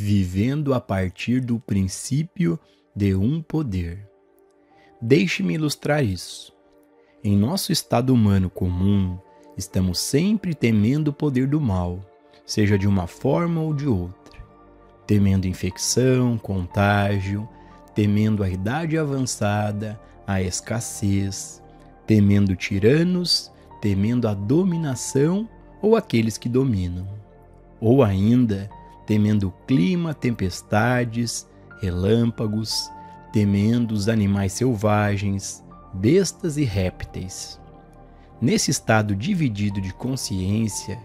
vivendo a partir do princípio de um poder. Deixe-me ilustrar isso. Em nosso estado humano comum, estamos sempre temendo o poder do mal, seja de uma forma ou de outra. Temendo infecção, contágio, temendo a idade avançada, a escassez, temendo tiranos, temendo a dominação ou aqueles que dominam. Ou ainda, temendo o clima, tempestades, relâmpagos, temendo os animais selvagens, bestas e répteis. Nesse estado dividido de consciência,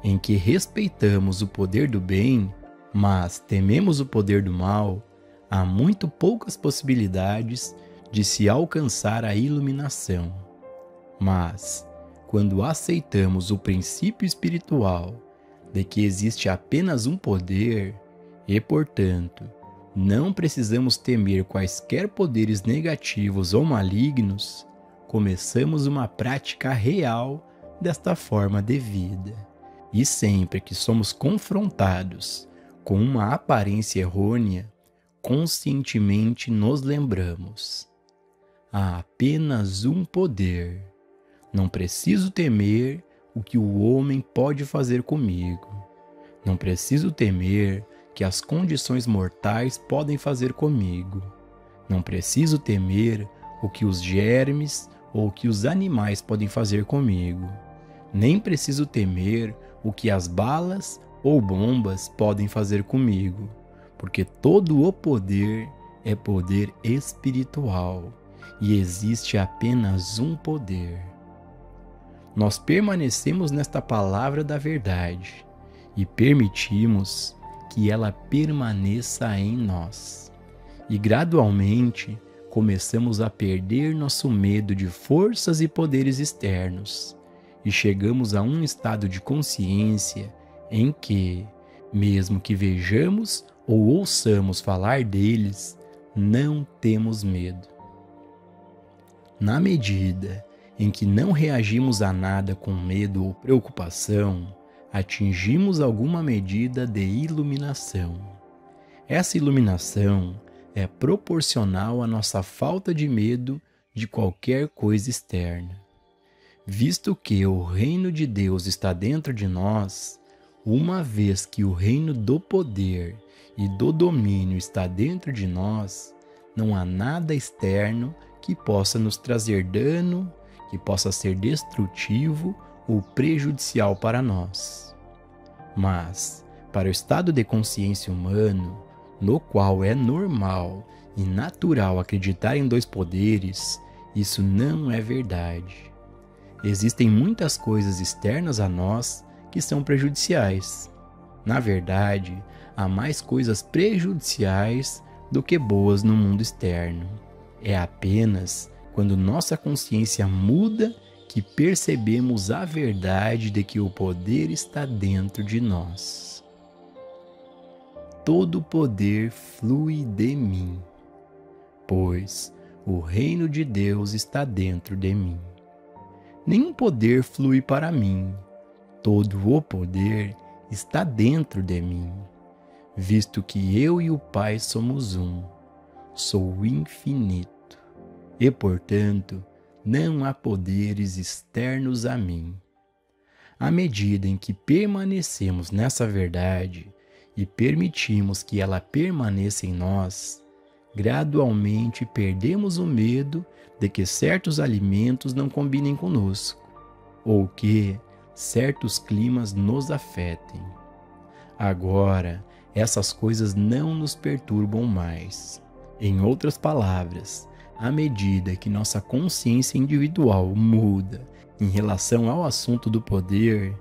em que respeitamos o poder do bem, mas tememos o poder do mal, há muito poucas possibilidades de se alcançar a iluminação. Mas, quando aceitamos o princípio espiritual de que existe apenas um poder e, portanto, não precisamos temer quaisquer poderes negativos ou malignos, começamos uma prática real desta forma de vida. E sempre que somos confrontados com uma aparência errônea, conscientemente nos lembramos: há apenas um poder. Não preciso temer o que o homem pode fazer comigo. Não preciso temer que as condições mortais podem fazer comigo. Não preciso temer o que os germes ou o que os animais podem fazer comigo. Nem preciso temer o que as balas ou bombas podem fazer comigo, porque todo o poder é poder espiritual e existe apenas um poder. Nós permanecemos nesta palavra da verdade e permitimos que ela permaneça em nós. E gradualmente começamos a perder nosso medo de forças e poderes externos e chegamos a um estado de consciência em que, mesmo que vejamos ou ouçamos falar deles, não temos medo. Na medida em que não reagimos a nada com medo ou preocupação, atingimos alguma medida de iluminação. Essa iluminação é proporcional à nossa falta de medo de qualquer coisa externa. Visto que o reino de Deus está dentro de nós, uma vez que o reino do poder e do domínio está dentro de nós, não há nada externo que possa nos trazer dano, que possa ser destrutivo ou prejudicial para nós. Mas, para o estado de consciência humano, no qual é normal e natural acreditar em dois poderes, isso não é verdade. Existem muitas coisas externas a nós que são prejudiciais. Na verdade, há mais coisas prejudiciais do que boas no mundo externo. É apenas quando nossa consciência muda que percebemos a verdade de que o poder está dentro de nós. Todo poder flui de mim, pois o reino de Deus está dentro de mim. Nenhum poder flui para mim, todo o poder está dentro de mim, visto que eu e o Pai somos um, sou infinito, e portanto não há poderes externos a mim. À medida em que permanecemos nessa verdade e permitimos que ela permaneça em nós, gradualmente perdemos o medo de que certos alimentos não combinem conosco, ou que certos climas nos afetem. Agora, essas coisas não nos perturbam mais. Em outras palavras, à medida que nossa consciência individual muda em relação ao assunto do poder,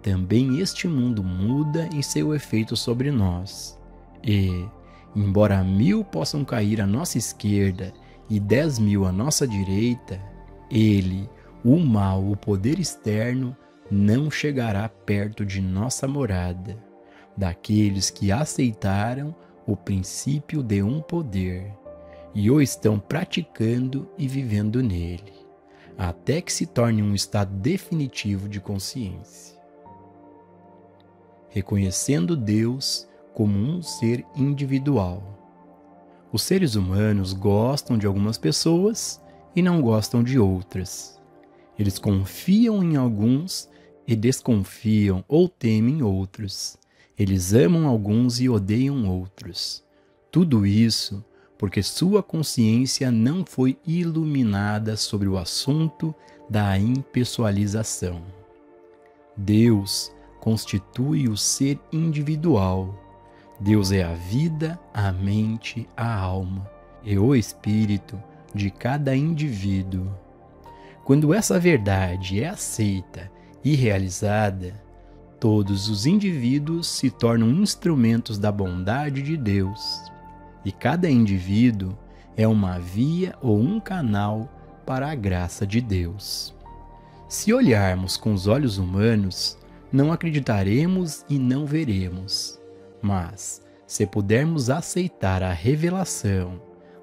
também este mundo muda em seu efeito sobre nós. E, embora 1000 possam cair à nossa esquerda e 10.000 à nossa direita, ele, o mal, o poder externo, não chegará perto de nossa morada, daqueles que aceitaram o princípio de um poder e o estão praticando e vivendo nele, até que se torne um estado definitivo de consciência. Reconhecendo Deus como um ser individual. Os seres humanos gostam de algumas pessoas e não gostam de outras. Eles confiam em alguns e desconfiam ou temem outros. Eles amam alguns e odeiam outros. Tudo isso porque sua consciência não foi iluminada sobre o assunto da impessoalização. Deus constitui o ser individual. Deus é a vida, a mente, a alma e o espírito de cada indivíduo. Quando essa verdade é aceita e realizada, todos os indivíduos se tornam instrumentos da bondade de Deus, e cada indivíduo é uma via ou um canal para a graça de Deus. Se olharmos com os olhos humanos, não acreditaremos e não veremos. Mas, se pudermos aceitar a revelação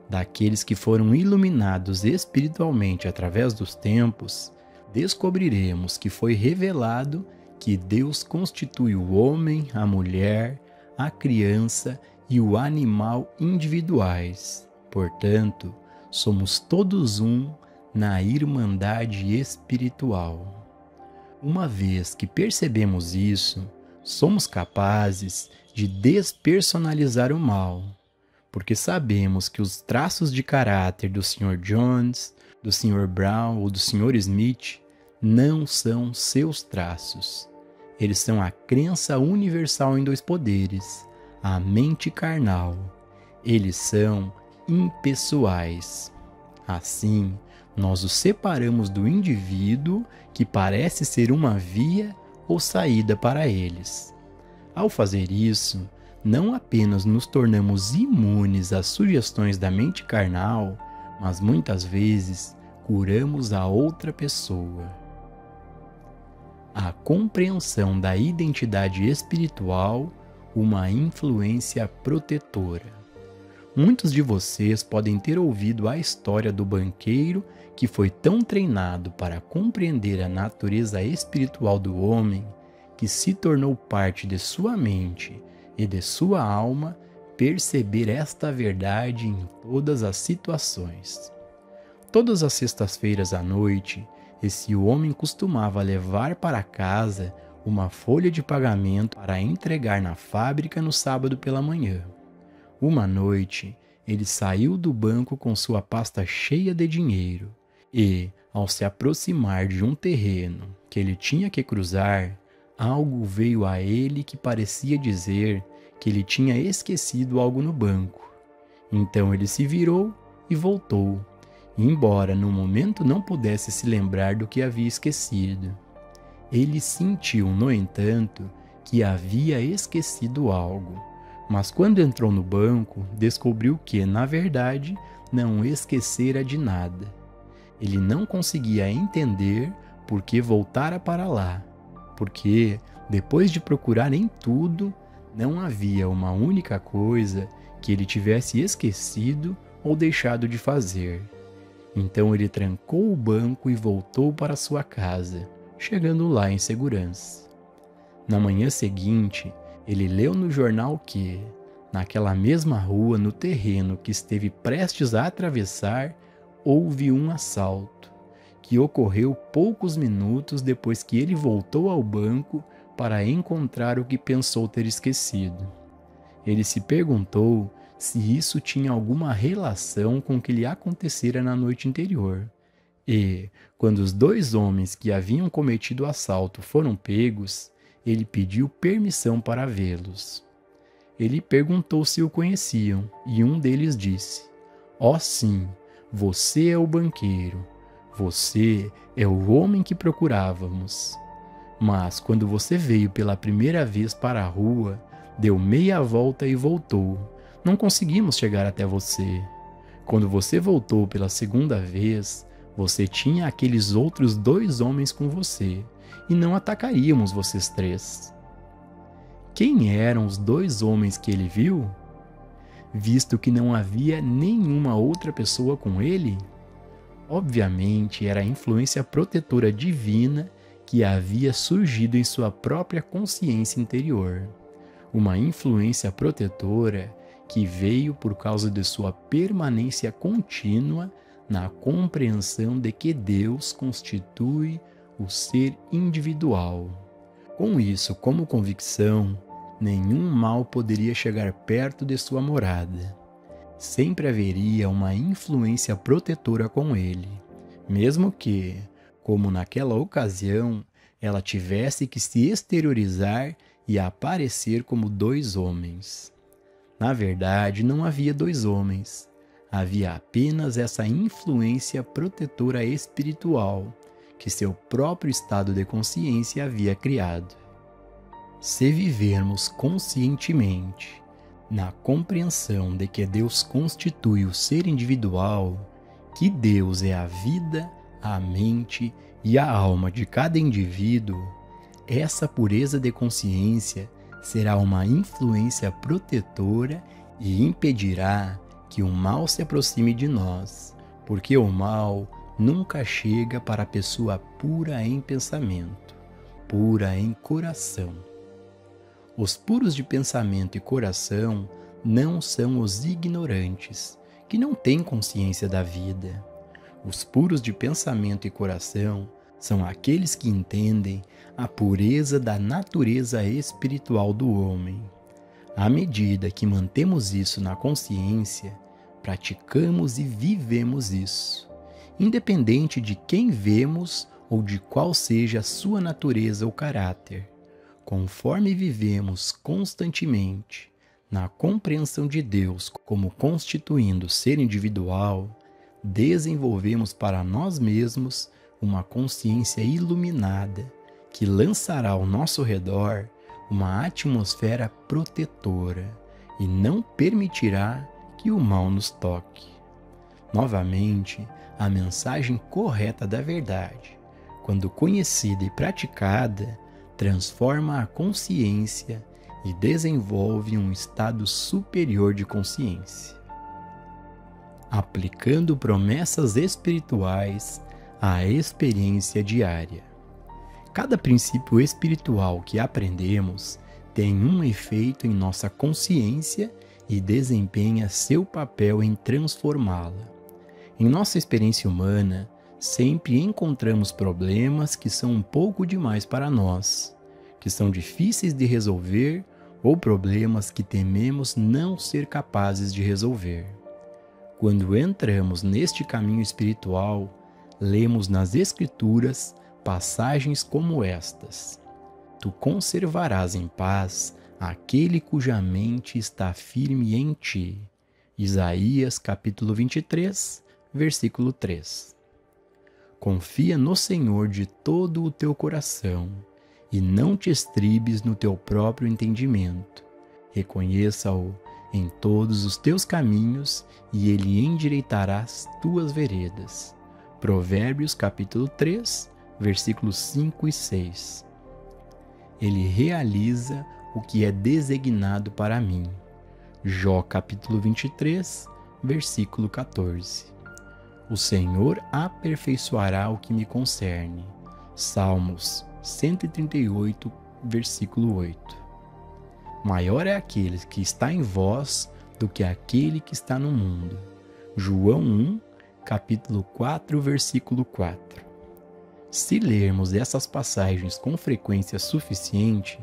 daqueles que foram iluminados espiritualmente através dos tempos, descobriremos que foi revelado que Deus constitui o homem, a mulher, a criança e o animal individuais. Portanto, somos todos um na irmandade espiritual. Uma vez que percebemos isso, somos capazes de despersonalizar o mal, porque sabemos que os traços de caráter do Sr. Jones, do Sr. Brown ou do Sr. Smith não são seus traços. Eles são a crença universal em dois poderes, a mente carnal. Eles são impessoais. Assim, nós os separamos do indivíduo que parece ser uma via ou saída para eles. Ao fazer isso, não apenas nos tornamos imunes às sugestões da mente carnal, mas muitas vezes curamos a outra pessoa. A compreensão da identidade espiritual, uma influência protetora. Muitos de vocês podem ter ouvido a história do banqueiro que foi tão treinado para compreender a natureza espiritual do homem que se tornou parte de sua mente e de sua alma perceber esta verdade em todas as situações. Todas as sextas-feiras à noite, esse homem costumava levar para casa uma folha de pagamento para entregar na fábrica no sábado pela manhã. Uma noite, ele saiu do banco com sua pasta cheia de dinheiro e, ao se aproximar de um terreno que ele tinha que cruzar, algo veio a ele que parecia dizer que ele tinha esquecido algo no banco. Então ele se virou e voltou, embora no momento não pudesse se lembrar do que havia esquecido. Ele sentiu, no entanto, que havia esquecido algo, mas quando entrou no banco, descobriu que, na verdade, não esquecera de nada. Ele não conseguia entender por que voltara para lá, porque, depois de procurar em tudo, não havia uma única coisa que ele tivesse esquecido ou deixado de fazer. Então ele trancou o banco e voltou para sua casa, chegando lá em segurança. Na manhã seguinte, ele leu no jornal que, naquela mesma rua, no terreno que esteve prestes a atravessar, houve um assalto, que ocorreu poucos minutos depois que ele voltou ao banco para encontrar o que pensou ter esquecido. Ele se perguntou se isso tinha alguma relação com o que lhe acontecera na noite anterior. E, quando os dois homens que haviam cometido o assalto foram pegos, ele pediu permissão para vê-los. Ele perguntou se o conheciam, e um deles disse: "Ó sim, você é o banqueiro. Você é o homem que procurávamos. Mas quando você veio pela primeira vez para a rua, deu meia volta e voltou. Não conseguimos chegar até você. Quando você voltou pela segunda vez, você tinha aqueles outros dois homens com você, e não atacaríamos vocês três." Quem eram os dois homens que ele viu? Visto que não havia nenhuma outra pessoa com ele, obviamente era a influência protetora divina que havia surgido em sua própria consciência interior. uma influência protetora que veio por causa de sua permanência contínua na compreensão de que Deus constitui o ser individual. Com isso como convicção, nenhum mal poderia chegar perto de sua morada. Sempre haveria uma influência protetora com ele, mesmo que, como naquela ocasião, ela tivesse que se exteriorizar e aparecer como dois homens. Na verdade, não havia dois homens. Havia apenas essa influência protetora espiritual que seu próprio estado de consciência havia criado. Se vivermos conscientemente na compreensão de que Deus constitui o ser individual, que Deus é a vida, a mente e a alma de cada indivíduo, essa pureza de consciência será uma influência protetora e impedirá que o mal se aproxime de nós, porque o mal nunca chega para a pessoa pura em pensamento, pura em coração. Os puros de pensamento e coração não são os ignorantes, que não têm consciência da vida. Os puros de pensamento e coração são aqueles que entendem a pureza da natureza espiritual do homem. À medida que mantemos isso na consciência, praticamos e vivemos isso, independente de quem vemos ou de qual seja a sua natureza ou caráter. Conforme vivemos constantemente na compreensão de Deus como constituindo ser individual, desenvolvemos para nós mesmos uma consciência iluminada que lançará ao nosso redor uma atmosfera protetora e não permitirá que o mal nos toque. Novamente, a mensagem correta da verdade, quando conhecida e praticada, transforma a consciência e desenvolve um estado superior de consciência. Aplicando promessas espirituais à experiência diária. Cada princípio espiritual que aprendemos tem um efeito em nossa consciência e desempenha seu papel em transformá-la. Em nossa experiência humana, sempre encontramos problemas que são um pouco demais para nós, que são difíceis de resolver ou problemas que tememos não ser capazes de resolver. Quando entramos neste caminho espiritual, lemos nas Escrituras passagens como estas: Tu conservarás em paz aquele cuja mente está firme em ti. Isaías capítulo 23, versículo 3. Confia no Senhor de todo o teu coração e não te estribes no teu próprio entendimento. Reconheça-o em todos os teus caminhos e ele endireitará as tuas veredas. Provérbios capítulo 3, versículos 5 e 6. Ele realiza o que é designado para mim. Jó capítulo 23, versículo 14. O Senhor aperfeiçoará o que me concerne. Salmos 138, versículo 8. Maior é aquele que está em vós do que aquele que está no mundo. João 1, capítulo 4, versículo 4. Se lermos essas passagens com frequência suficiente,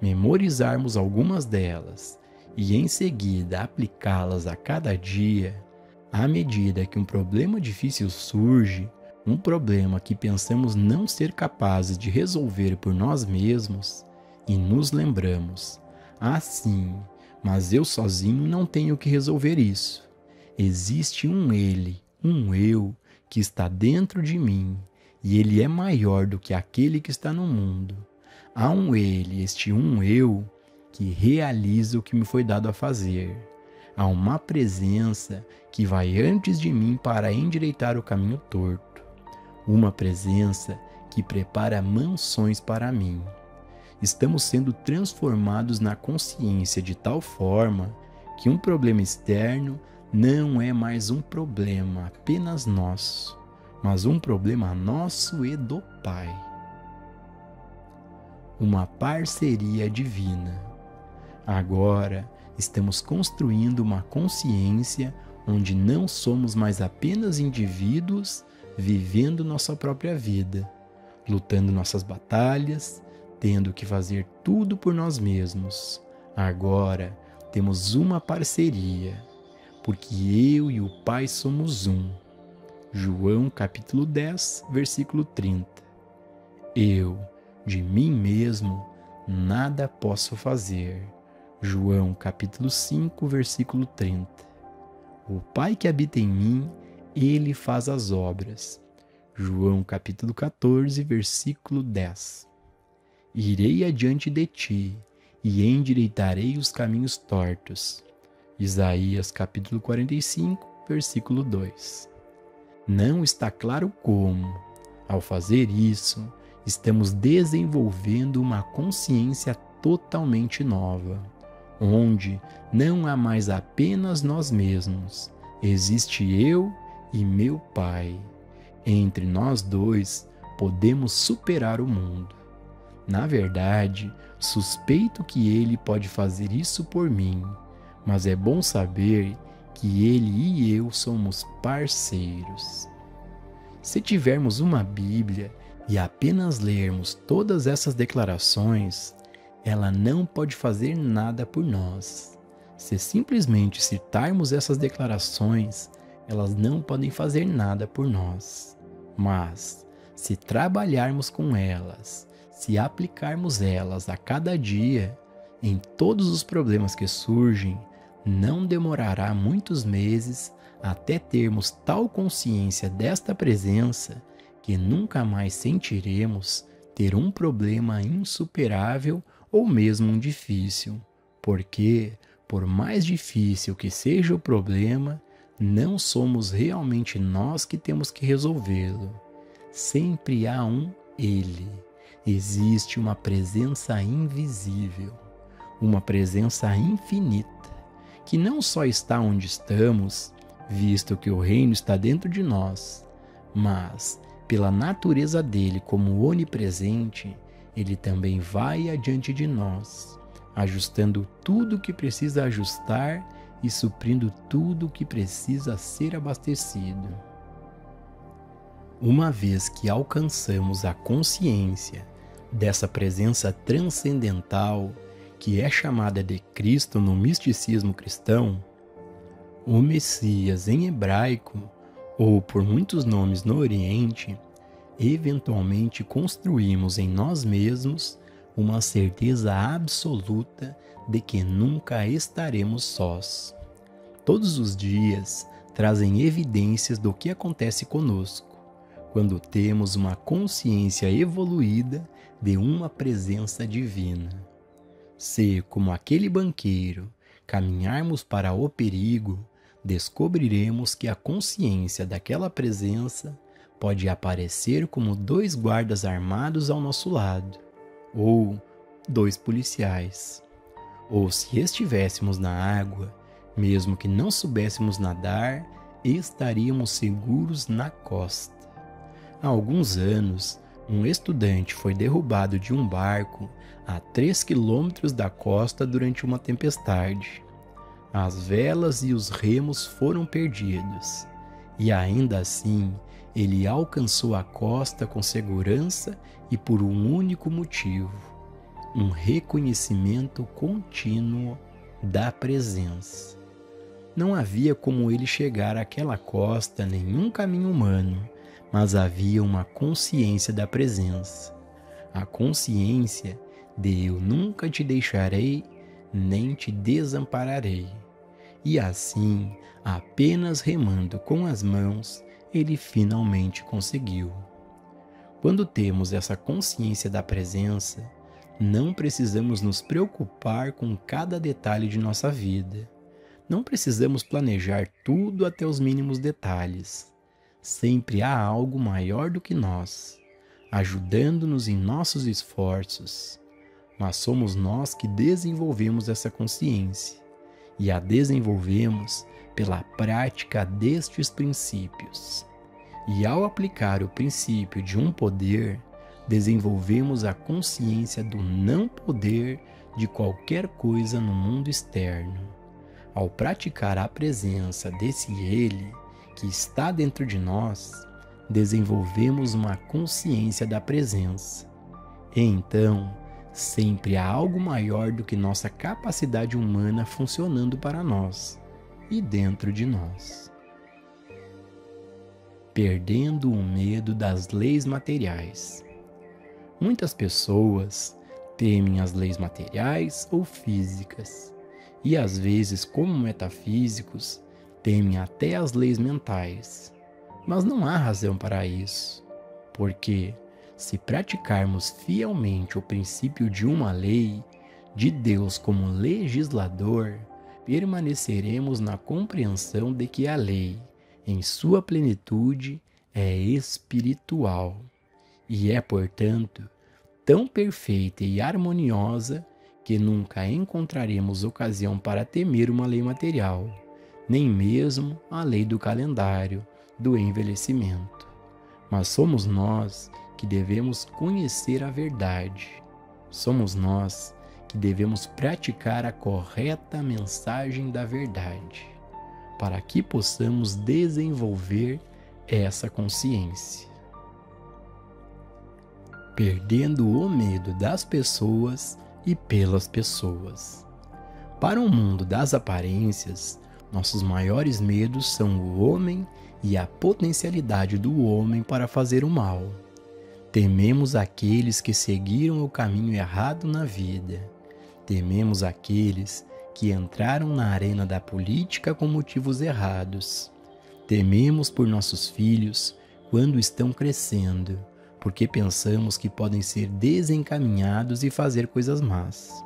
memorizarmos algumas delas e em seguida aplicá-las a cada dia, à medida que um problema difícil surge, um problema que pensamos não ser capazes de resolver por nós mesmos, e nos lembramos: sim, mas eu sozinho não tenho que resolver isso. Existe um ele, um eu, que está dentro de mim, e ele é maior do que aquele que está no mundo. Há um ele, este um eu, que realiza o que me foi dado a fazer. Há uma presença que vai antes de mim para endireitar o caminho torto. Uma presença que prepara mansões para mim. Estamos sendo transformados na consciência de tal forma que um problema externo não é mais um problema apenas nosso, mas um problema nosso e do Pai. Uma parceria divina. Agora estamos construindo uma consciência onde não somos mais apenas indivíduos vivendo nossa própria vida, lutando nossas batalhas, tendo que fazer tudo por nós mesmos. Agora temos uma parceria, porque eu e o Pai somos um. João capítulo 10, versículo 30. Eu, de mim mesmo, nada posso fazer. João capítulo 5, versículo 30. O Pai que habita em mim, Ele faz as obras. João capítulo 14, versículo 10. Irei adiante de ti, e endireitarei os caminhos tortos. Isaías capítulo 45, versículo 2. Não está claro como, ao fazer isso, estamos desenvolvendo uma consciência totalmente nova, onde não há mais apenas nós mesmos, existe eu e meu Pai. Entre nós dois, podemos superar o mundo. Na verdade, suspeito que Ele pode fazer isso por mim, mas é bom saber que Ele e eu somos parceiros. Se tivermos uma Bíblia e apenas lermos todas essas declarações, ela não pode fazer nada por nós. Se simplesmente citarmos essas declarações, elas não podem fazer nada por nós. Mas, se trabalharmos com elas, se aplicarmos elas a cada dia, em todos os problemas que surgem, não demorará muitos meses até termos tal consciência desta presença que nunca mais sentiremos ter um problema insuperável ou mesmo um difícil, porque, por mais difícil que seja o problema, não somos realmente nós que temos que resolvê-lo. Sempre há um Ele. Existe uma presença invisível, uma presença infinita, que não só está onde estamos, visto que o reino está dentro de nós, mas, pela natureza dele como onipresente, ele também vai adiante de nós, ajustando tudo o que precisa ajustar e suprindo tudo o que precisa ser abastecido. Uma vez que alcançamos a consciência dessa presença transcendental que é chamada de Cristo no misticismo cristão, o Messias em hebraico, ou por muitos nomes no Oriente, eventualmente construímos em nós mesmos uma certeza absoluta de que nunca estaremos sós. Todos os dias trazem evidências do que acontece conosco, quando temos uma consciência evoluída de uma presença divina. Se, como aquele banqueiro, caminharmos para o perigo, descobriremos que a consciência daquela presença pode aparecer como 2 guardas armados ao nosso lado, ou 2 policiais. Ou se estivéssemos na água, mesmo que não soubéssemos nadar, estaríamos seguros na costa. Há alguns anos, um estudante foi derrubado de um barco a 3 quilômetros da costa durante uma tempestade. As velas e os remos foram perdidos, e ainda assim ele alcançou a costa com segurança e por um único motivo: um reconhecimento contínuo da presença. Não havia como ele chegar àquela costa nenhum caminho humano, mas havia uma consciência da presença. A consciência de eu nunca te deixarei, nem te desampararei. E assim, apenas remando com as mãos, ele finalmente conseguiu. Quando temos essa consciência da presença, não precisamos nos preocupar com cada detalhe de nossa vida. Não precisamos planejar tudo até os mínimos detalhes. Sempre há algo maior do que nós, ajudando-nos em nossos esforços. Mas somos nós que desenvolvemos essa consciência, e a desenvolvemos pela prática destes princípios. E ao aplicar o princípio de um poder, desenvolvemos a consciência do não poder de qualquer coisa no mundo externo. Ao praticar a presença desse Ele que está dentro de nós, desenvolvemos uma consciência da presença. E então, sempre há algo maior do que nossa capacidade humana funcionando para nós e dentro de nós. Perdendo o medo das leis materiais. Muitas pessoas temem as leis materiais ou físicas, e às vezes, como metafísicos, temem até as leis mentais. Mas não há razão para isso, porque se praticarmos fielmente o princípio de uma lei, de Deus como legislador, permaneceremos na compreensão de que a lei, em sua plenitude, é espiritual e é, portanto, tão perfeita e harmoniosa que nunca encontraremos ocasião para temer uma lei material, nem mesmo a lei do calendário, do envelhecimento. Mas somos nós que devemos conhecer a verdade. Somos nós que devemos praticar a correta mensagem da verdade, para que possamos desenvolver essa consciência. Perdendo o medo das pessoas e pelas pessoas. Para o mundo das aparências, nossos maiores medos são o homem e a potencialidade do homem para fazer o mal. Tememos aqueles que seguiram o caminho errado na vida. Tememos aqueles que entraram na arena da política com motivos errados. Tememos por nossos filhos quando estão crescendo, porque pensamos que podem ser desencaminhados e fazer coisas más.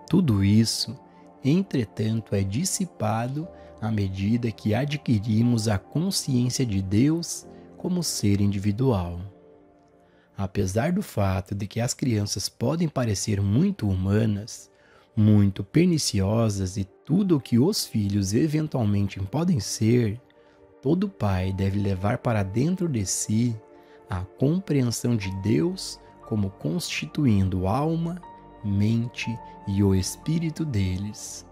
Tudo isso, entretanto, é dissipado à medida que adquirimos a consciência de Deus como ser individual. Apesar do fato de que as crianças podem parecer muito humanas, muito perniciosas e tudo o que os filhos eventualmente podem ser, todo pai deve levar para dentro de si a compreensão de Deus como constituindo alma, mente e o espírito deles,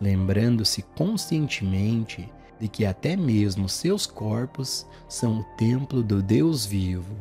lembrando-se conscientemente de que até mesmo seus corpos são o templo do Deus vivo.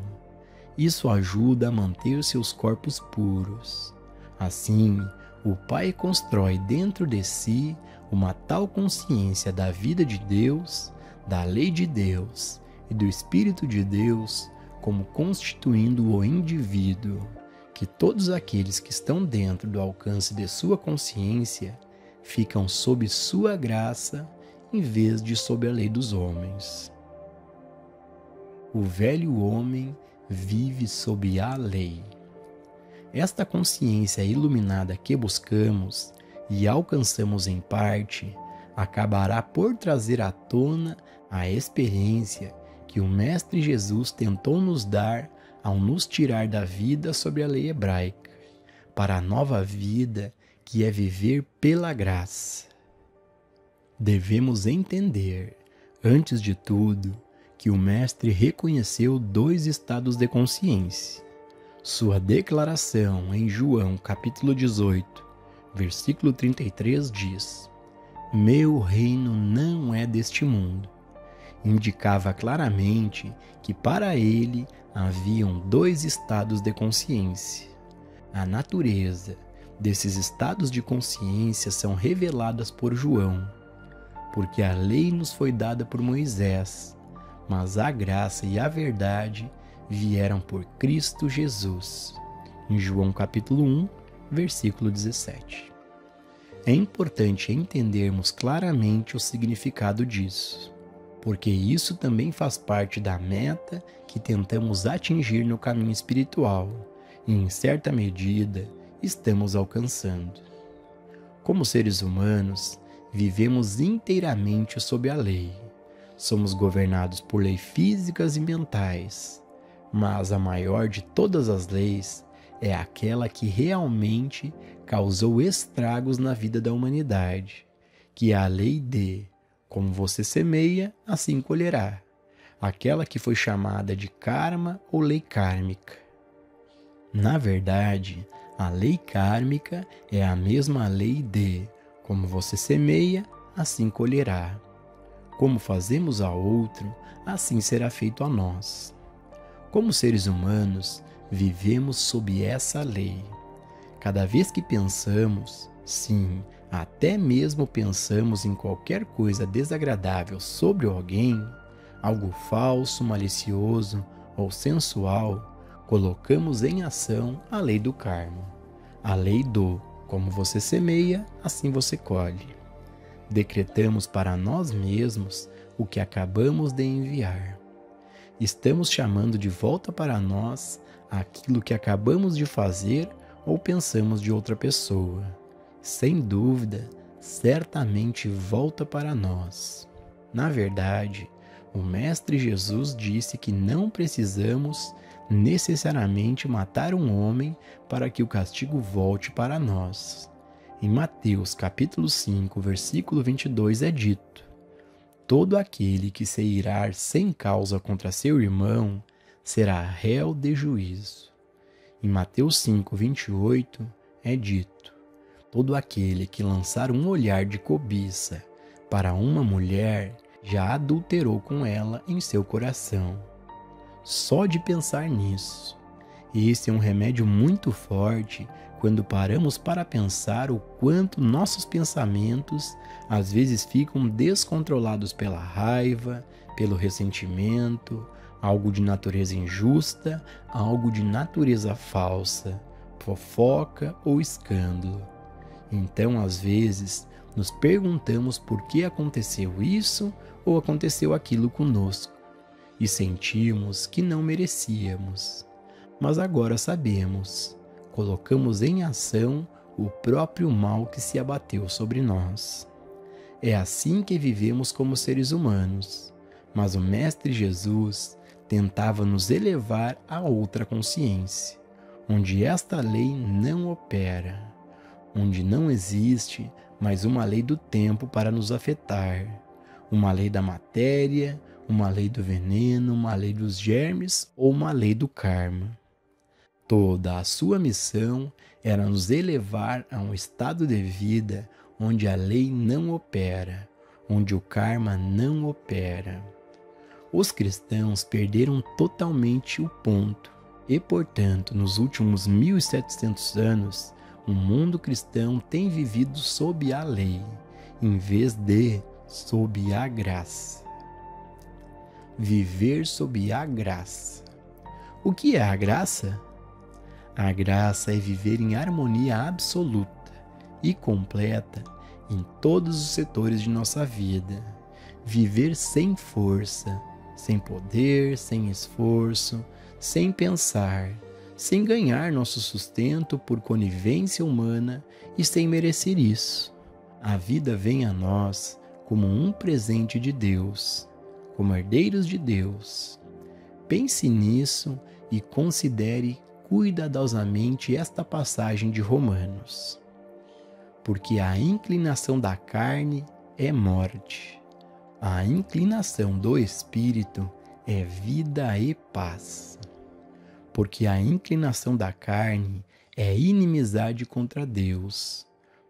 Isso ajuda a manter seus corpos puros. Assim, o Pai constrói dentro de si uma tal consciência da vida de Deus, da lei de Deus e do Espírito de Deus como constituindo o indivíduo, que todos aqueles que estão dentro do alcance de sua consciência ficam sob sua graça em vez de sob a lei dos homens. O velho homem vive sob a lei. Esta consciência iluminada que buscamos e alcançamos em parte, acabará por trazer à tona a experiência que o Mestre Jesus tentou nos dar ao nos tirar da vida sob a lei hebraica, para a nova vida que é viver pela graça. Devemos entender, antes de tudo, que o Mestre reconheceu 2 estados de consciência. Sua declaração em João capítulo 18, versículo 33 diz: "Meu reino não é deste mundo." Indicava claramente que para ele haviam 2 estados de consciência. A natureza desses estados de consciência são reveladas por João, porque a lei nos foi dada por Moisés, mas a graça e a verdade vieram por Cristo Jesus. Em João capítulo 1, versículo 17. É importante entendermos claramente o significado disso, porque isso também faz parte da meta que tentamos atingir no caminho espiritual e, em certa medida, estamos alcançando. Como seres humanos, vivemos inteiramente sob a lei. Somos governados por leis físicas e mentais, mas a maior de todas as leis é aquela que realmente causou estragos na vida da humanidade, que é a lei de como você semeia, assim colherá, aquela que foi chamada de karma ou lei kármica. Na verdade, A lei kármica é a mesma lei de como você semeia, assim colherá. Como fazemos ao outro, assim será feito a nós. Como seres humanos, vivemos sob essa lei. Cada vez que pensamos, sim, até mesmo pensamos em qualquer coisa desagradável sobre alguém, algo falso, malicioso ou sensual, colocamos em ação a lei do karma, a lei do como você semeia, assim você colhe. Decretamos para nós mesmos o que acabamos de enviar. Estamos chamando de volta para nós aquilo que acabamos de fazer ou pensamos de outra pessoa. Sem dúvida, certamente volta para nós. Na verdade, o Mestre Jesus disse que não precisamos necessariamente matar um homem para que o castigo volte para nós. Em Mateus capítulo 5, versículo 22 é dito: todo aquele que se irar sem causa contra seu irmão será réu de juízo. Em Mateus 5, 28 é dito: todo aquele que lançar um olhar de cobiça para uma mulher já adulterou com ela em seu coração. Só de pensar nisso. Esse é um remédio muito forte quando paramos para pensar o quanto nossos pensamentos às vezes ficam descontrolados pela raiva, pelo ressentimento, algo de natureza injusta, algo de natureza falsa, fofoca ou escândalo. Então, às vezes, nos perguntamos por que aconteceu isso ou aconteceu aquilo conosco e sentimos que não merecíamos. Mas agora sabemos, colocamos em ação o próprio mal que se abateu sobre nós. É assim que vivemos como seres humanos, mas o Mestre Jesus tentava nos elevar a outra consciência, onde esta lei não opera, onde não existe mais uma lei do tempo para nos afetar, uma lei da matéria, uma lei do veneno, uma lei dos germes ou uma lei do karma. Toda a sua missão era nos elevar a um estado de vida onde a lei não opera, onde o karma não opera. Os cristãos perderam totalmente o ponto e, portanto, nos últimos 1700 anos, o mundo cristão tem vivido sob a lei, em vez de sob a graça. Viver sob a graça. O que é a graça? A graça é viver em harmonia absoluta e completa em todos os setores de nossa vida. Viver sem força, sem poder, sem esforço, sem pensar, sem ganhar nosso sustento por conivência humana e sem merecer isso. A vida vem a nós como um presente de Deus, como herdeiros de Deus. Pense nisso e considere cuidadosamente esta passagem de Romanos. Porque a inclinação da carne é morte, a inclinação do espírito é vida e paz. Porque a inclinação da carne é inimizade contra Deus,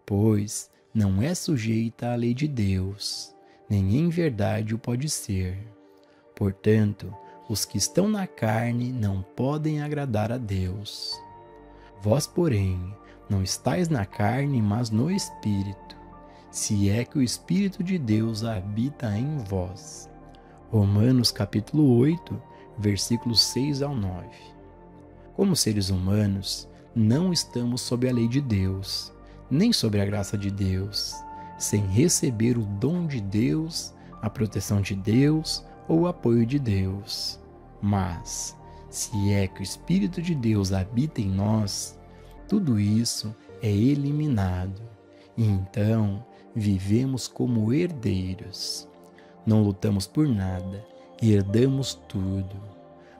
pois não é sujeita à lei de Deus, nem em verdade o pode ser. Portanto, os que estão na carne não podem agradar a Deus. Vós, porém, não estáis na carne, mas no Espírito, se é que o Espírito de Deus habita em vós. Romanos capítulo 8, versículos 6 ao 9. Como seres humanos, não estamos sob a lei de Deus, nem sob a graça de Deus, sem receber o dom de Deus, a proteção de Deus ou o apoio de Deus. Mas, se é que o Espírito de Deus habita em nós, tudo isso é eliminado. E então, vivemos como herdeiros. Não lutamos por nada, herdamos tudo.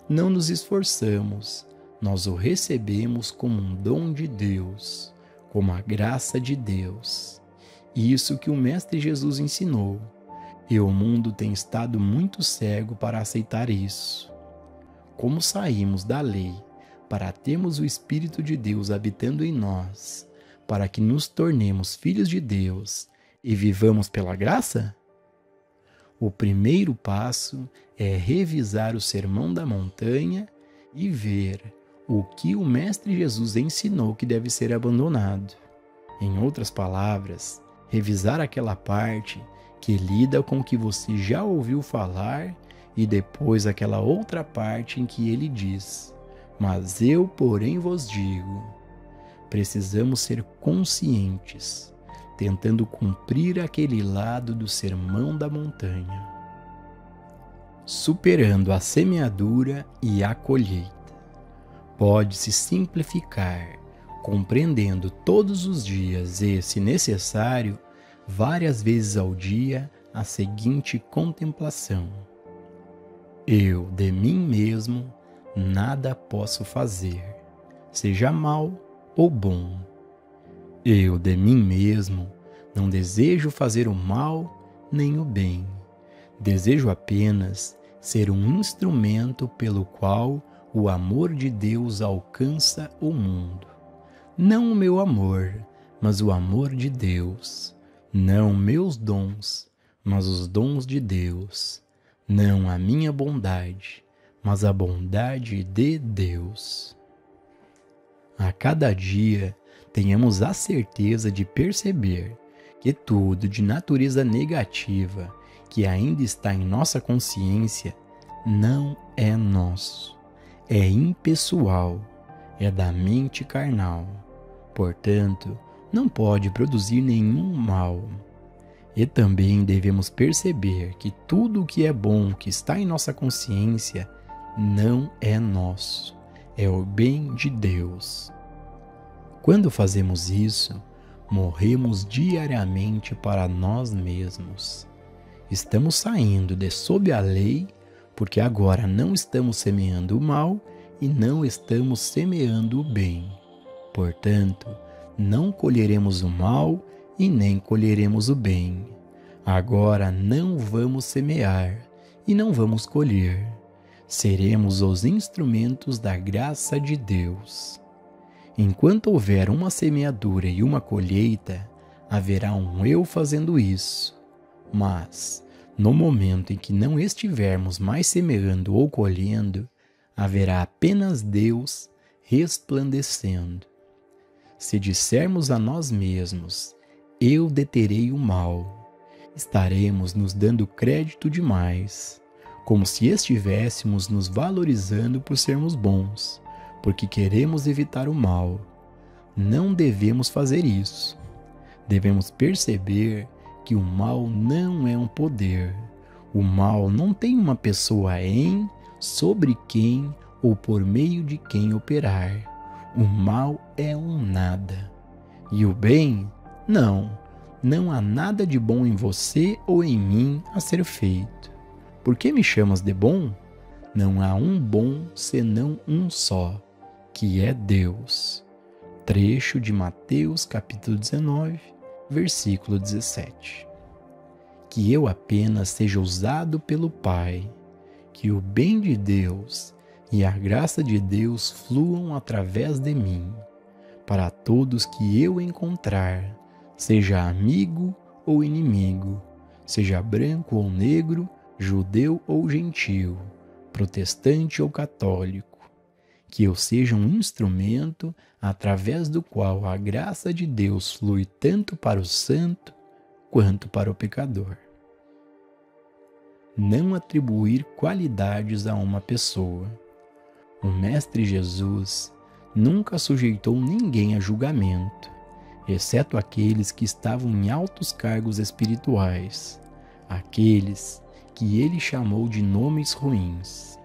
Não nos esforçamos, nós o recebemos como um dom de Deus, como a graça de Deus. Isso que o Mestre Jesus ensinou. E o mundo tem estado muito cego para aceitar isso. Como saímos da lei, para termos o Espírito de Deus habitando em nós, para que nos tornemos filhos de Deus e vivamos pela graça? O primeiro passo é revisar o Sermão da Montanha e ver o que o Mestre Jesus ensinou que deve ser abandonado. Em outras palavras, revisar aquela parte que lida com o que você já ouviu falar e depois aquela outra parte em que ele diz: "Mas eu, porém, vos digo". Precisamos ser conscientes, tentando cumprir aquele lado do Sermão da Montanha. Superando a semeadura e a colheita. Pode-se simplificar, compreendendo todos os dias e, se necessário, várias vezes ao dia, a seguinte contemplação: eu, de mim mesmo, nada posso fazer, seja mal ou bom. Eu, de mim mesmo, não desejo fazer o mal nem o bem. Desejo apenas ser um instrumento pelo qual o amor de Deus alcança o mundo. Não o meu amor, mas o amor de Deus. Não meus dons, mas os dons de Deus. Não a minha bondade, mas a bondade de Deus. A cada dia, tenhamos a certeza de perceber que tudo de natureza negativa que ainda está em nossa consciência não é nosso, é impessoal, é da mente carnal, portanto, não pode produzir nenhum mal. E também devemos perceber que tudo o que é bom que está em nossa consciência não é nosso, é o bem de Deus. Quando fazemos isso, morremos diariamente para nós mesmos. Estamos saindo de sob a lei, porque agora não estamos semeando o mal e não estamos semeando o bem. Portanto, não colheremos o mal e nem colheremos o bem. Agora não vamos semear e não vamos colher. Seremos os instrumentos da graça de Deus. Enquanto houver uma semeadura e uma colheita, haverá um eu fazendo isso. Mas, no momento em que não estivermos mais semeando ou colhendo, haverá apenas Deus resplandecendo. Se dissermos a nós mesmos, eu deterei o mal, estaremos nos dando crédito demais, como se estivéssemos nos valorizando por sermos bons, porque queremos evitar o mal. Não devemos fazer isso. Devemos perceber que o mal não é um poder. O mal não tem uma pessoa em, sobre quem ou por meio de quem operar. O mal é um nada. E o bem? Não há nada de bom em você ou em mim a ser feito. Por que me chamas de bom? Não há um bom senão um só, que é Deus. Trecho de Mateus capítulo 19, versículo 17. Que eu apenas seja usado pelo Pai, que o bem de Deus e a graça de Deus fluam através de mim, para todos que eu encontrar, seja amigo ou inimigo, seja branco ou negro, judeu ou gentio, protestante ou católico, que eu seja um instrumento através do qual a graça de Deus flui tanto para o santo quanto para o pecador. Não atribuir qualidades a uma pessoa. O Mestre Jesus nunca sujeitou ninguém a julgamento, exceto aqueles que estavam em altos cargos espirituais, aqueles que ele chamou de nomes ruins.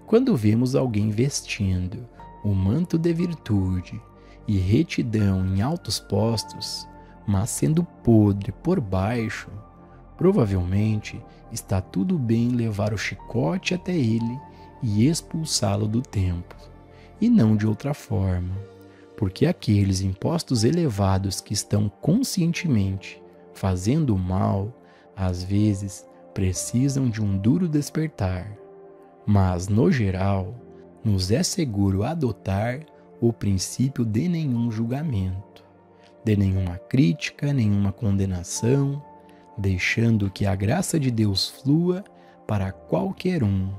Quando vemos alguém vestindo o manto de virtude e retidão em altos postos, mas sendo podre por baixo, provavelmente está tudo bem levar o chicote até ele e expulsá-lo do templo, e não de outra forma, porque aqueles em postos elevados que estão conscientemente fazendo o mal, às vezes precisam de um duro despertar. Mas, no geral, nos é seguro adotar o princípio de nenhum julgamento, de nenhuma crítica, nenhuma condenação, deixando que a graça de Deus flua para qualquer um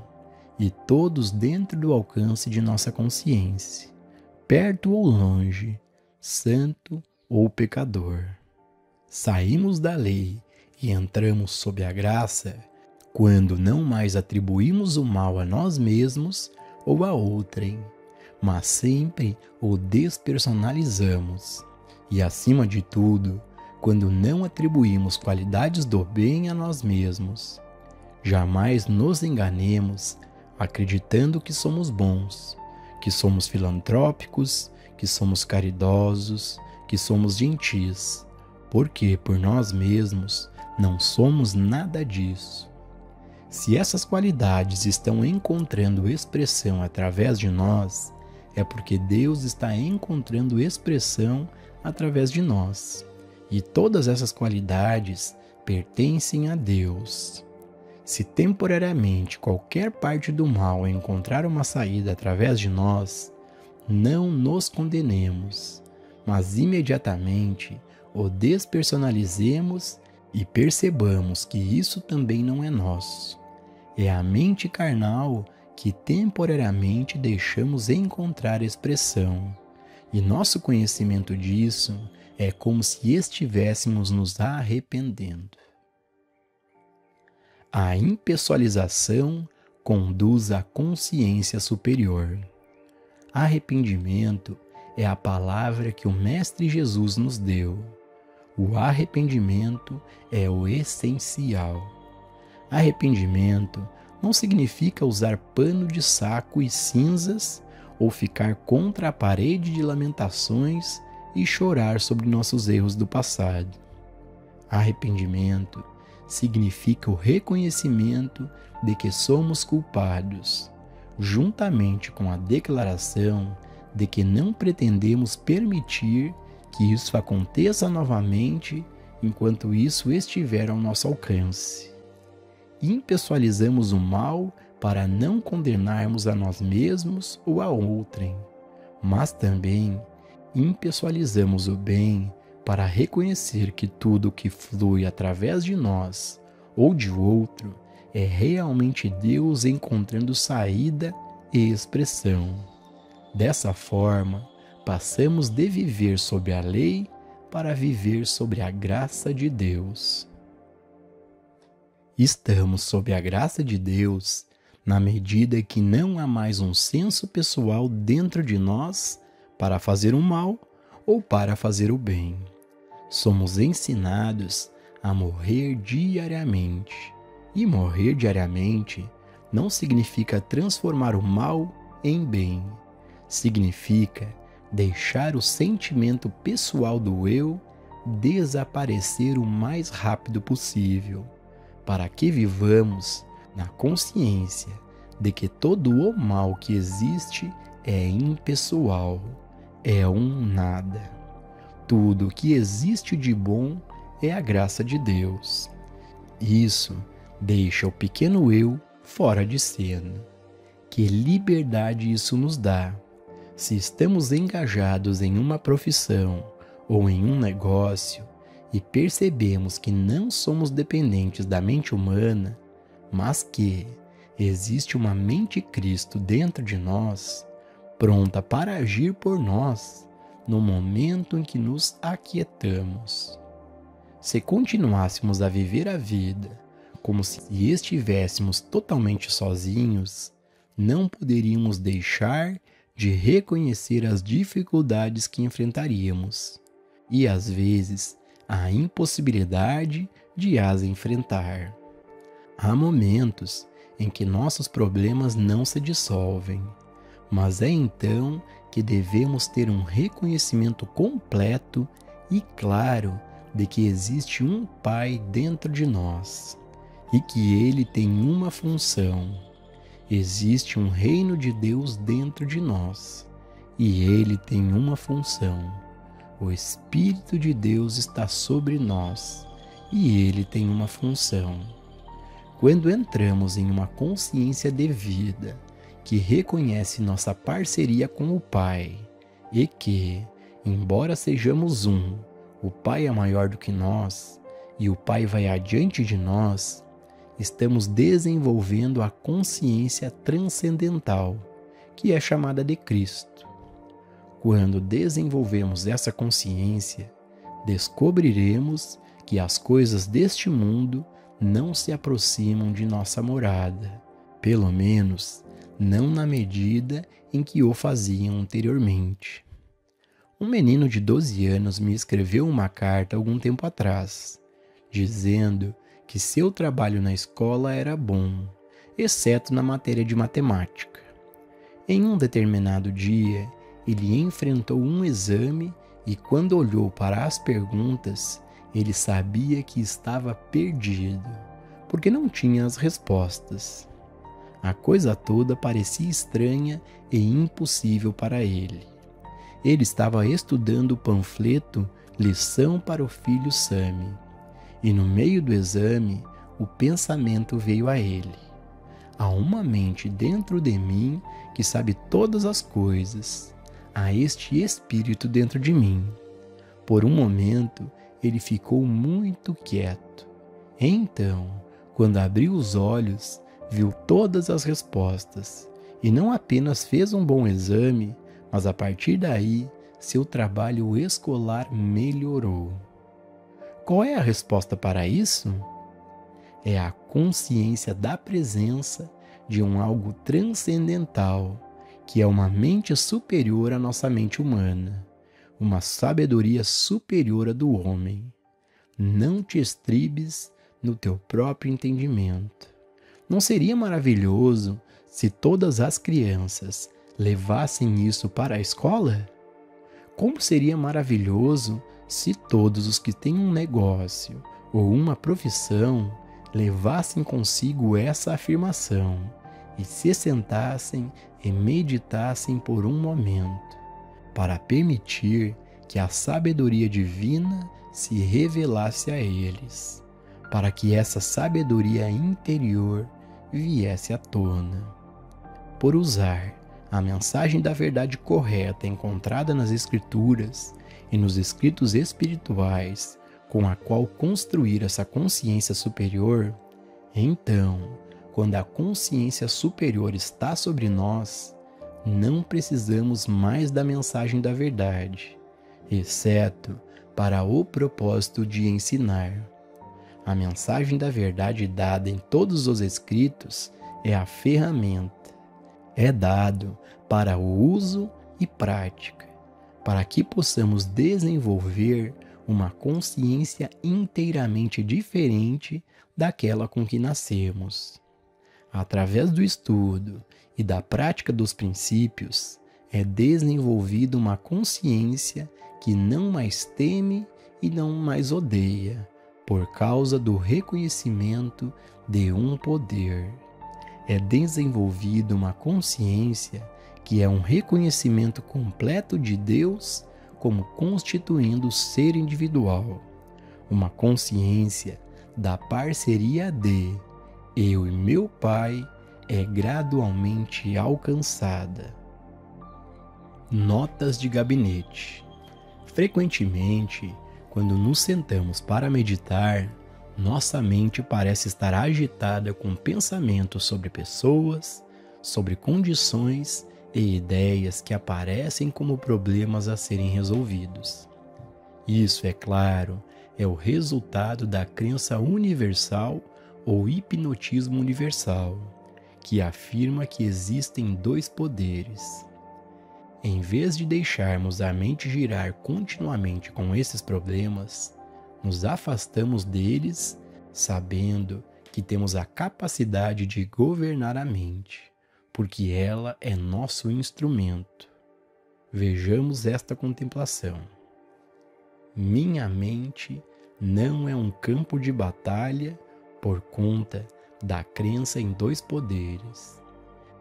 e todos dentro do alcance de nossa consciência, perto ou longe, santo ou pecador. Saímos da lei e entramos sob a graça quando não mais atribuímos o mal a nós mesmos ou a outrem, mas sempre o despersonalizamos. E, acima de tudo, quando não atribuímos qualidades do bem a nós mesmos. Jamais nos enganemos acreditando que somos bons, que somos filantrópicos, que somos caridosos, que somos gentis, porque por nós mesmos não somos nada disso. Se essas qualidades estão encontrando expressão através de nós, é porque Deus está encontrando expressão através de nós. E todas essas qualidades pertencem a Deus. Se temporariamente qualquer parte do mal encontrar uma saída através de nós, não nos condenemos, mas imediatamente o despersonalizemos e percebamos que isso também não é nosso. É a mente carnal que temporariamente deixamos encontrar expressão, e nosso conhecimento disso é como se estivéssemos nos arrependendo. A impessoalização conduz à consciência superior. Arrependimento é a palavra que o Mestre Jesus nos deu. O arrependimento é o essencial. Arrependimento não significa usar pano de saco e cinzas ou ficar contra a parede de lamentações e chorar sobre nossos erros do passado. Arrependimento significa o reconhecimento de que somos culpados, juntamente com a declaração de que não pretendemos permitir que isso aconteça novamente enquanto isso estiver ao nosso alcance. Impessoalizamos o mal para não condenarmos a nós mesmos ou a outrem, mas também impessoalizamos o bem para reconhecer que tudo que flui através de nós ou de outro é realmente Deus encontrando saída e expressão. Dessa forma, passamos de viver sob a lei para viver sobre a graça de Deus. Estamos sob a graça de Deus na medida que não há mais um senso pessoal dentro de nós para fazer o mal ou para fazer o bem. Somos ensinados a morrer diariamente. E morrer diariamente não significa transformar o mal em bem. Significa deixar o sentimento pessoal do eu desaparecer o mais rápido possível, para que vivamos na consciência de que todo o mal que existe é impessoal, é um nada. Tudo o que existe de bom é a graça de Deus. Isso deixa o pequeno eu fora de cena. Que liberdade isso nos dá! Se estamos engajados em uma profissão ou em um negócio e percebemos que não somos dependentes da mente humana, mas que existe uma mente Cristo dentro de nós, pronta para agir por nós no momento em que nos aquietamos. Se continuássemos a viver a vida como se estivéssemos totalmente sozinhos, não poderíamos deixar de reconhecer as dificuldades que enfrentaríamos e, às vezes, a impossibilidade de as enfrentar. Há momentos em que nossos problemas não se dissolvem, mas é então que devemos ter um reconhecimento completo e claro de que existe um Pai dentro de nós e que Ele tem uma função. Existe um reino de Deus dentro de nós e Ele tem uma função. O Espírito de Deus está sobre nós e Ele tem uma função. Quando entramos em uma consciência devida, que reconhece nossa parceria com o Pai e que, embora sejamos um, o Pai é maior do que nós e o Pai vai adiante de nós, estamos desenvolvendo a consciência transcendental, que é chamada de Cristo. Quando desenvolvemos essa consciência, descobriremos que as coisas deste mundo não se aproximam de nossa morada, pelo menos não na medida em que o faziam anteriormente. Um menino de 12 anos me escreveu uma carta algum tempo atrás, dizendo que seu trabalho na escola era bom, exceto na matéria de matemática. Em um determinado dia, ele enfrentou um exame e, quando olhou para as perguntas, ele sabia que estava perdido, porque não tinha as respostas. A coisa toda parecia estranha e impossível para ele. Ele estava estudando o panfleto Lição para o Filho Sami, e no meio do exame, o pensamento veio a ele: há uma mente dentro de mim que sabe todas as coisas. Há este espírito dentro de mim. Por um momento, ele ficou muito quieto. Então, quando abriu os olhos, viu todas as respostas e não apenas fez um bom exame, mas a partir daí, seu trabalho escolar melhorou. Qual é a resposta para isso? É a consciência da presença de um algo transcendental, que é uma mente superior à nossa mente humana, uma sabedoria superior à do homem. Não te estribes no teu próprio entendimento. Não seria maravilhoso se todas as crianças levassem isso para a escola? Como seria maravilhoso se todos os que têm um negócio ou uma profissão levassem consigo essa afirmação e se sentassem e meditassem por um momento, para permitir que a sabedoria divina se revelasse a eles, para que essa sabedoria interior viesse à tona. Por usar a mensagem da verdade correta encontrada nas Escrituras e nos escritos espirituais, com a qual construir essa consciência superior, então, quando a consciência superior está sobre nós, não precisamos mais da mensagem da verdade, exceto para o propósito de ensinar. A mensagem da verdade dada em todos os escritos é a ferramenta. É dado para o uso e prática, para que possamos desenvolver uma consciência inteiramente diferente daquela com que nascemos. Através do estudo e da prática dos princípios, é desenvolvida uma consciência que não mais teme e não mais odeia, por causa do reconhecimento de um poder. É desenvolvida uma consciência que é um reconhecimento completo de Deus como constituindo o ser individual, uma consciência da parceria de eu e meu Pai é gradualmente alcançada. Notas de gabinete. Frequentemente, quando nos sentamos para meditar, nossa mente parece estar agitada com pensamentos sobre pessoas, sobre condições e ideias que aparecem como problemas a serem resolvidos. Isso, é claro, é o resultado da crença universal ou hipnotismo universal, que afirma que existem dois poderes. Em vez de deixarmos a mente girar continuamente com esses problemas, nos afastamos deles, sabendo que temos a capacidade de governar a mente, porque ela é nosso instrumento. Vejamos esta contemplação. Minha mente não é um campo de batalha por conta da crença em dois poderes.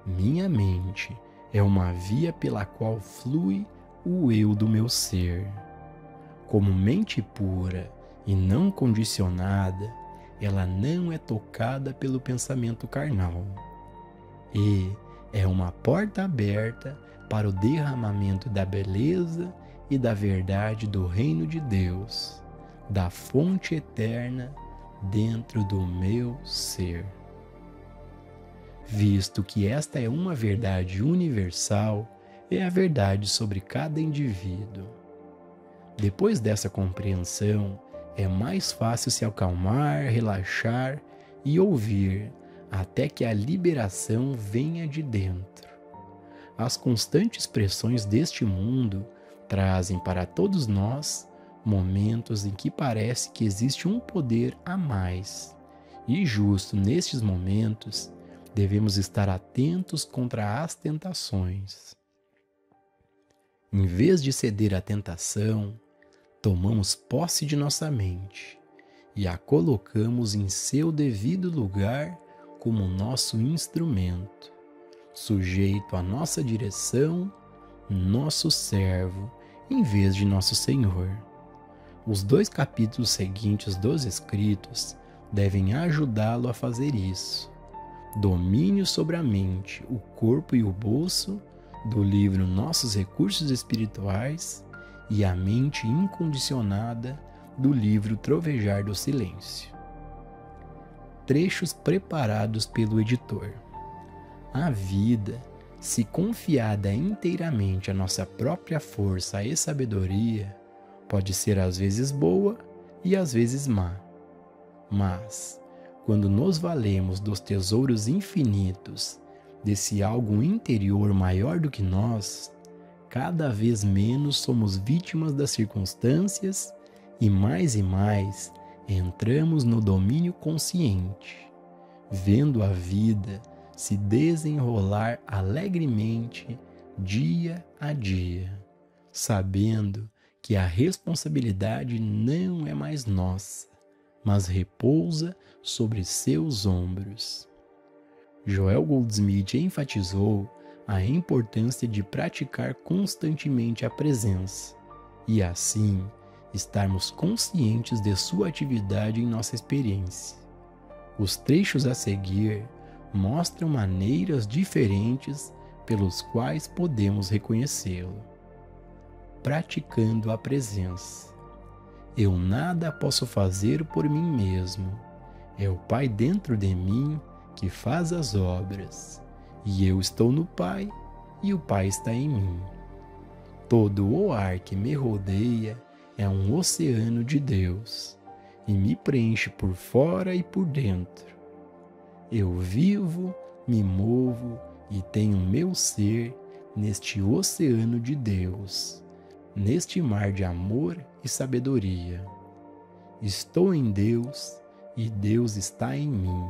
Minha mente é uma via pela qual flui o eu do meu ser. Como mente pura e não condicionada, ela não é tocada pelo pensamento carnal. E é uma porta aberta para o derramamento da beleza e da verdade do reino de Deus, da fonte eterna dentro do meu ser. Visto que esta é uma verdade universal, é a verdade sobre cada indivíduo. Depois dessa compreensão, é mais fácil se acalmar, relaxar e ouvir, até que a liberação venha de dentro. As constantes pressões deste mundo trazem para todos nós momentos em que parece que existe um poder a mais, e justo nestes momentos devemos estar atentos contra as tentações. Em vez de ceder à tentação, tomamos posse de nossa mente e a colocamos em seu devido lugar como nosso instrumento, sujeito à nossa direção, nosso servo, em vez de nosso Senhor. Os 2 capítulos seguintes dos escritos devem ajudá-lo a fazer isso. Domínio sobre a mente, o corpo e o bolso, do livro Nossos Recursos Espirituais, e a mente incondicionada, do livro Trovejar do Silêncio. Trechos preparados pelo editor. A vida, se confiada inteiramente à nossa própria força e sabedoria, pode ser às vezes boa e às vezes má. Mas, quando nos valemos dos tesouros infinitos, desse algo interior maior do que nós, cada vez menos somos vítimas das circunstâncias e mais entramos no domínio consciente, vendo a vida se desenrolar alegremente dia a dia, sabendo que a responsabilidade não é mais nossa, mas repousa sobre seus ombros. Joel Goldsmith enfatizou a importância de praticar constantemente a presença e, assim, estarmos conscientes de sua atividade em nossa experiência. Os trechos a seguir mostram maneiras diferentes pelos quais podemos reconhecê-lo. Praticando a presença. Eu nada posso fazer por mim mesmo. É o Pai dentro de mim que faz as obras, e eu estou no Pai, e o Pai está em mim. Todo o ar que me rodeia é um oceano de Deus, e me preenche por fora e por dentro. Eu vivo, me movo e tenho meu ser neste oceano de Deus, neste mar de amor e sabedoria. Estou em Deus e Deus está em mim.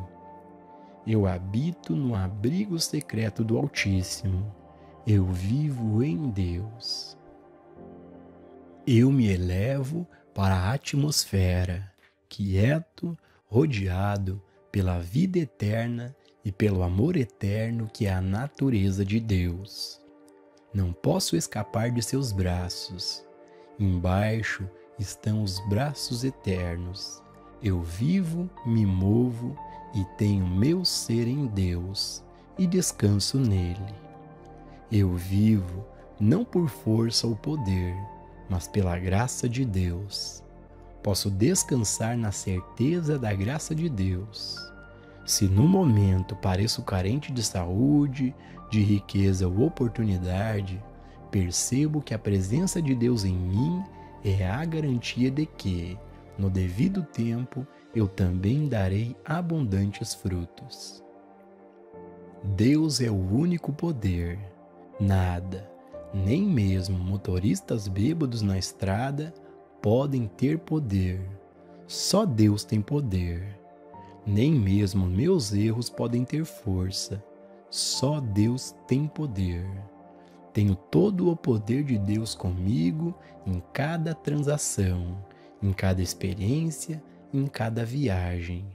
Eu habito no abrigo secreto do Altíssimo. Eu vivo em Deus. Eu me elevo para a atmosfera, quieto, rodeado pela vida eterna e pelo amor eterno que é a natureza de Deus. Não posso escapar de seus braços. Embaixo estão os braços eternos. Eu vivo, me movo e tenho meu ser em Deus e descanso nele. Eu vivo não por força ou poder, mas pela graça de Deus. Posso descansar na certeza da graça de Deus. Se no momento pareço carente de saúde, de riqueza ou oportunidade, percebo que a presença de Deus em mim é a garantia de que, no devido tempo, eu também darei abundantes frutos. Deus é o único poder. Nada, nem mesmo motoristas bêbados na estrada, podem ter poder. Só Deus tem poder. Nem mesmo meus erros podem ter força. Só Deus tem poder. Tenho todo o poder de Deus comigo em cada transação, em cada experiência, em cada viagem.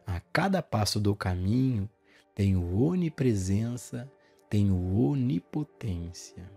A cada passo do caminho, tenho onipresença, tenho onipotência.